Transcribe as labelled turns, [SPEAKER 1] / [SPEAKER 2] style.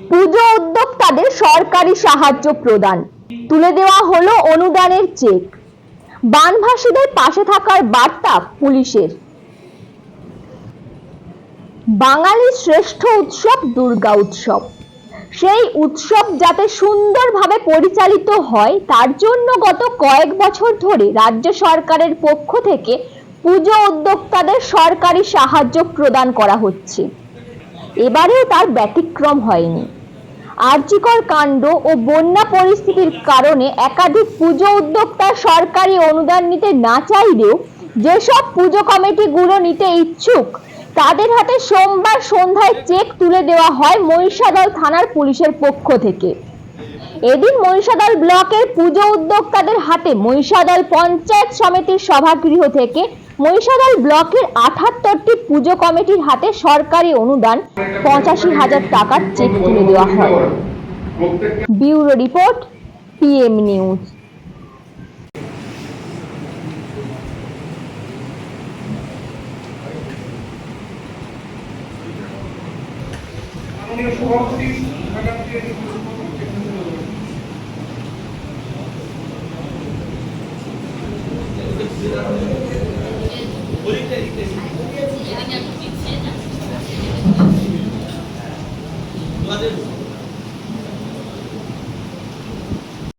[SPEAKER 1] পুজো উদ্যোক্তাদের সরকারি সাহায্য প্রদান, তুলে দেওয়া হলো অনুদানের চেক। বানভাসীদের পাশে থাকার বার্তা পুলিশের। বাঙালির শ্রেষ্ঠ উৎসব দুর্গা উৎসব। সেই উৎসব যাতে সুন্দরভাবে পরিচালিত হয় তার জন্য গত কয়েক বছর ধরে রাজ্য সরকারের পক্ষ থেকে পুজো উদ্যোক্তাদের সরকারি সাহায্য প্রদান করা হচ্ছে। এবারেও তার ব্যতিক্রম হয়নি। আর্জিকর কাণ্ড ও বন্যা পরিস্থিতির কারণে একাধিক পুজো উদ্যোক্তা সরকারি অনুদান নিতে না চাইলেও যেসব পুজো কমিটিগুলো নিতে ইচ্ছুক তাদের হাতে সোমবার সন্ধ্যায় চেক তুলে দেওয়া হয় মহিষাদল থানার পুলিশের পক্ষ থেকে। এদিন মহিষাদল ব্লকের পুজো উদ্যোক্তাদের হাতে মহিষাদল পঞ্চায়েত সমিতির সভাগৃহ থেকে মহিষাদল ব্লকের ৭৮টি পুজো কমিটির হাতে সরকারি অনুদান ৮৫,০০০ টাকার চেক তুলে দেওয়া হয়। Bureau report, PM news.
[SPEAKER 2] সভাপতি